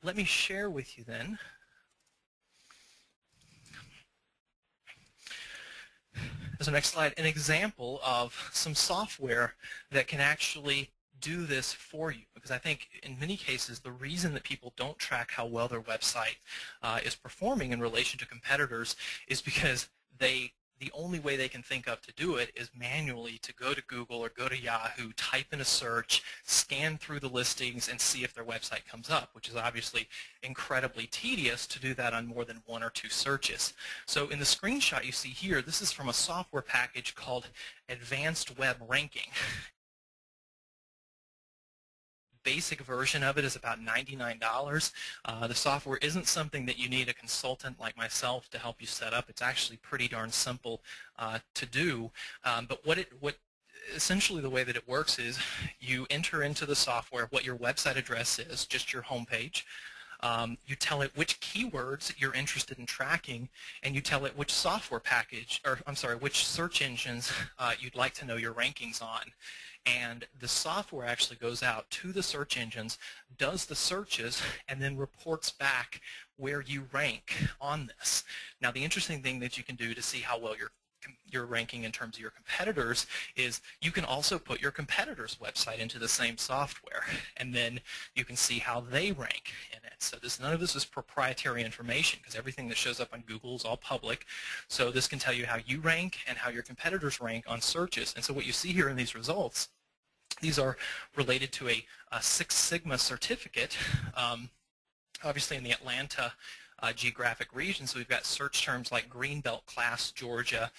let me share with you then as the next slide an example of some software that can actually do this for you, because I think in many cases the reason that people don't track how well their website is performing in relation to competitors is because the only way they can think of to do it is manually to go to Google or go to Yahoo, type in a search, scan through the listings, and see if their website comes up, which is obviously incredibly tedious to do that on more than one or two searches. So in the screenshot you see here, this is from a software package called Advanced Web Ranking. Basic version of it is about $99. The software isn't something that you need a consultant like myself to help you set up. It's actually pretty darn simple to do. But essentially the way that it works is you enter into the software what your website address is, just your home page. You tell it which keywords you're interested in tracking, and you tell it which software package, or I'm sorry, which search engines you'd like to know your rankings on. And the software actually goes out to the search engines, does the searches, and then reports back where you rank on this. Now, the interesting thing that you can do to see how well you're ranking in terms of your competitors is you can also put your competitor's website into the same software, and then you can see how they rank in it. So none of this is proprietary information, because everything that shows up on Google is all public. So this can tell you how you rank and how your competitors rank on searches. And so what you see here in these results, these are related to a Six Sigma certificate, obviously in the Atlanta geographic region. So we've got search terms like Greenbelt Class Georgia,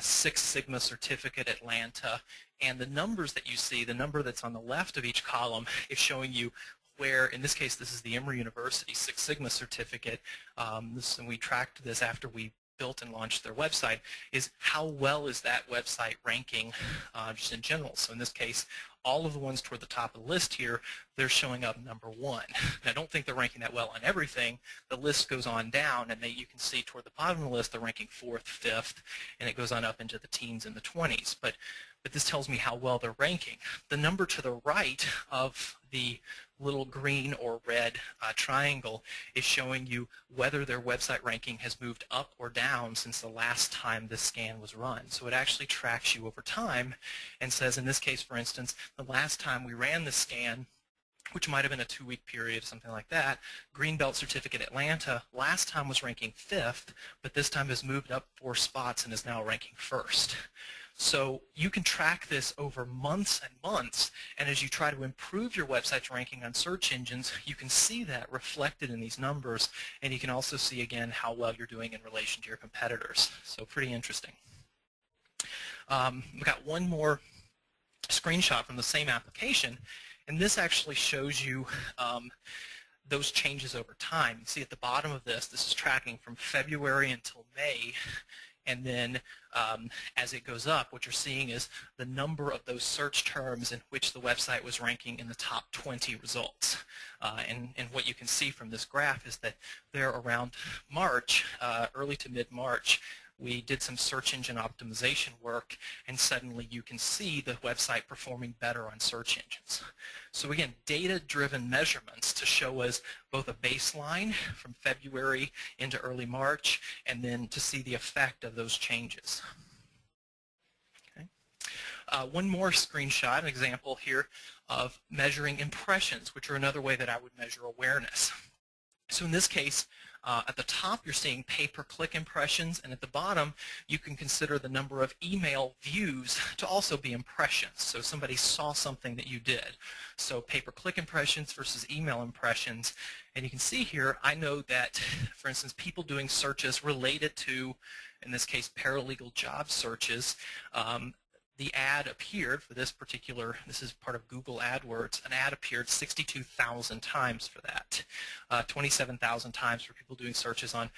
Six Sigma Certificate Atlanta, and the numbers that you see, the number that's on the left of each column is showing you where, in this case, this is the Emory University Six Sigma Certificate, and we tracked this after we built and launched their website, is how well is that website ranking just in general. So in this case, all of the ones toward the top of the list here, they're showing up #1. Now, I don't think they're ranking that well on everything. The list goes on down, and you can see toward the bottom of the list they're ranking 4th, 5th, and it goes on up into the teens and the 20s. But this tells me how well they're ranking. The number to the right of the little green or red triangle is showing you whether their website ranking has moved up or down since the last time this scan was run. So it actually tracks you over time and says, in this case, for instance, the last time we ran the scan, which might have been a 2-week period, something like that, Greenbelt Certificate Atlanta last time was ranking 5th, but this time has moved up 4 spots and is now ranking 1st. So you can track this over months and months, and as you try to improve your website's ranking on search engines, you can see that reflected in these numbers, and you can also see again how well you're doing in relation to your competitors. So pretty interesting. We've got one more screenshot from the same application, and this actually shows you those changes over time. You see at the bottom of this is tracking from February until May. And then as it goes up, what you're seeing is the number of those search terms in which the website was ranking in the top 20 results. And what you can see from this graph is that there around March, early to mid-March, we did some search engine optimization work, and suddenly you can see the website performing better on search engines. So again, data-driven measurements to show us both a baseline from February into early March, and then to see the effect of those changes. Okay. One more screenshot, an example here of measuring impressions, which are another way that I would measure awareness. So in this case, at the top you're seeing pay-per-click impressions, and at the bottom you can consider the number of email views to also be impressions. So somebody saw something that you did. So pay-per-click impressions versus email impressions. And you can see here, I know that, for instance, people doing searches related to, in this case, paralegal job searches, the ad appeared for this particular, this is part of Google AdWords, an ad appeared 62,000 times for that, 27,000 times for people doing searches on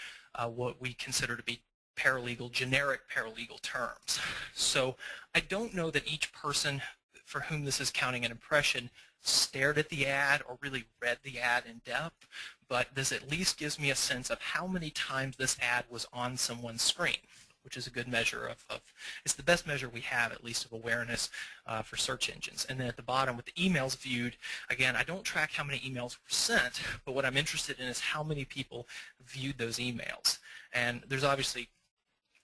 what we consider to be paralegal, generic paralegal terms. So I don't know that each person for whom this is counting an impression stared at the ad or really read the ad in depth, but this at least gives me a sense of how many times this ad was on someone's screen. which is a good measure of it's the best measure we have, at least, of awareness for search engines. And then at the bottom with the emails viewed, again, I don't track how many emails were sent, but what I'm interested in is how many people viewed those emails. And there's obviously,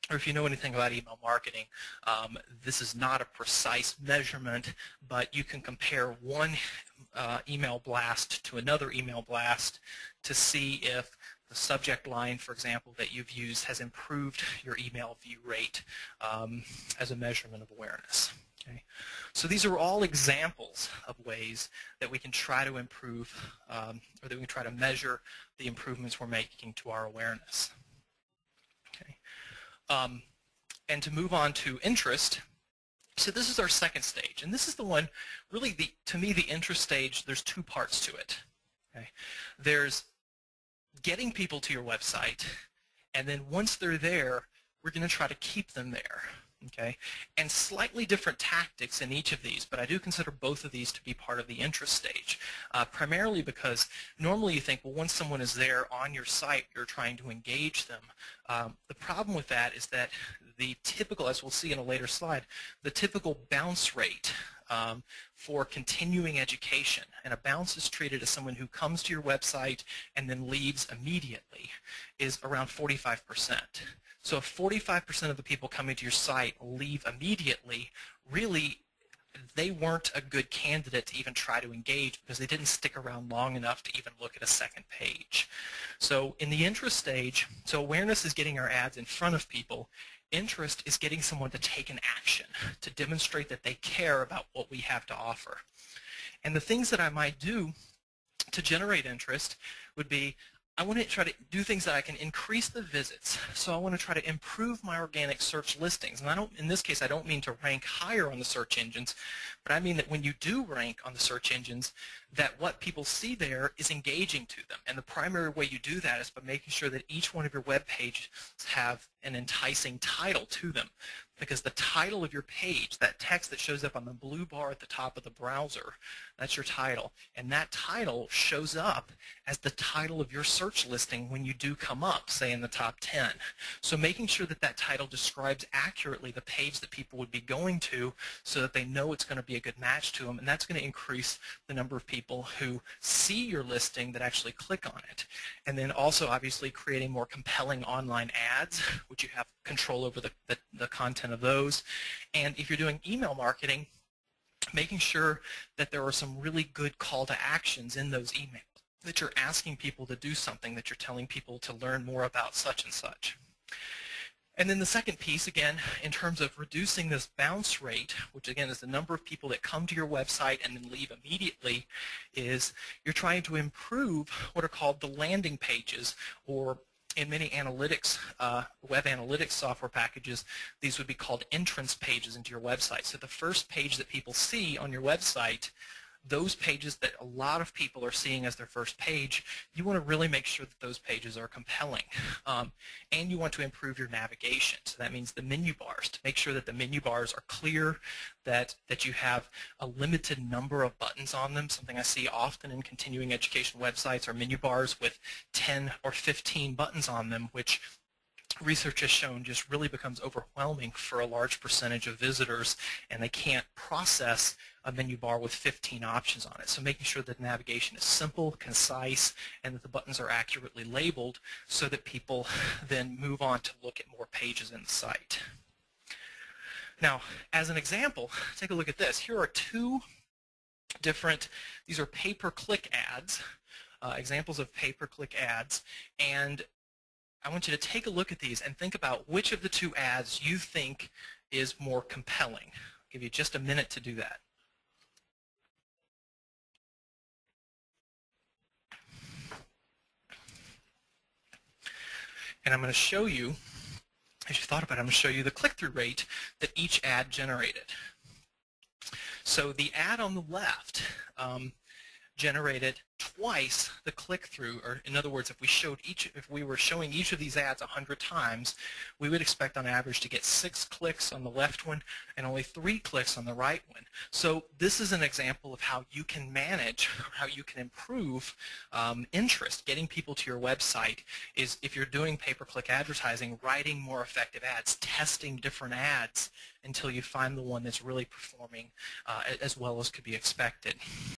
or if you know anything about email marketing, this is not a precise measurement, but you can compare one email blast to another email blast to see if the subject line, for example, that you've used has improved your email view rate as a measurement of awareness. Okay. So these are all examples of ways that we can try to improve or that we can try to measure the improvements we're making to our awareness. Okay. And to move on to interest, so this is our second stage, and this is the one, really, to me, the interest stage, there's two parts to it. Okay. There's getting people to your website, and then once they're there, we're going to try to keep them there. Okay, and slightly different tactics in each of these, but I do consider both of these to be part of the interest stage, primarily because normally you think, well, once someone is there on your site, you're trying to engage them. The problem with that is that the typical, as we'll see in a later slide, the typical bounce rate for continuing education, and a bounce is treated as someone who comes to your website and then leaves immediately, is around 45%. So if 45% of the people coming to your site leave immediately, really they weren't a good candidate to even try to engage because they didn't stick around long enough to even look at a second page. So in the interest stage, so awareness is getting our ads in front of people. Interest is getting someone to take an action, to demonstrate that they care about what we have to offer. And the things that I might do to generate interest would be, I want to try to do things that I can increase the visits. So I want to try to improve my organic search listings. And in this case, I don't mean to rank higher on the search engines, but I mean that when you do rank on the search engines, that what people see there is engaging to them. And the primary way you do that is by making sure that each one of your web pages have an enticing title to them. Because the title of your page, that text that shows up on the blue bar at the top of the browser, that's your title. And that title shows up as the title of your search listing when you do come up, say in the top 10. So making sure that that title describes accurately the page that people would be going to so that they know it's going to be a good match to them, and that's going to increase the number of people who see your listing that actually click on it. And then also obviously creating more compelling online ads, which you have control over the content of those. And if you're doing email marketing, making sure that there are some really good call to actions in those emails, that you're asking people to do something, that you're telling people to learn more about such and such. And then the second piece, again, in terms of reducing this bounce rate, which again is the number of people that come to your website and then leave immediately, is you're trying to improve what are called the landing pages, or in many analytics, web analytics software packages, these would be called entrance pages into your website. So the first page that people see on your website, those pages that a lot of people are seeing as their first page, you want to really make sure that those pages are compelling. And you want to improve your navigation. So that means the menu bars, to make sure that the menu bars are clear, that you have a limited number of buttons on them. Something I see often in continuing education websites are menu bars with 10 or 15 buttons on them, which research has shown just really becomes overwhelming for a large percentage of visitors, and they can't process a menu bar with 15 options on it. So making sure that navigation is simple, concise, and that the buttons are accurately labeled so that people then move on to look at more pages in the site. Now, as an example, take a look at this. Here are two different, these are pay-per-click ads, examples of pay-per-click ads, and I want you to take a look at these and think about which of the two ads you think is more compelling. I'll give you just a minute to do that. And I'm going to show you, as you thought about it, I'm going to show you the click-through rate that each ad generated. So the ad on the left, generated twice the click-through, or in other words, if we were showing each of these ads 100 times, we would expect on average to get 6 clicks on the left one and only 3 clicks on the right one. So this is an example of how you can manage, or how you can improve interest, getting people to your website, is if you're doing pay-per-click advertising, writing more effective ads, testing different ads until you find the one that's really performing as well as could be expected.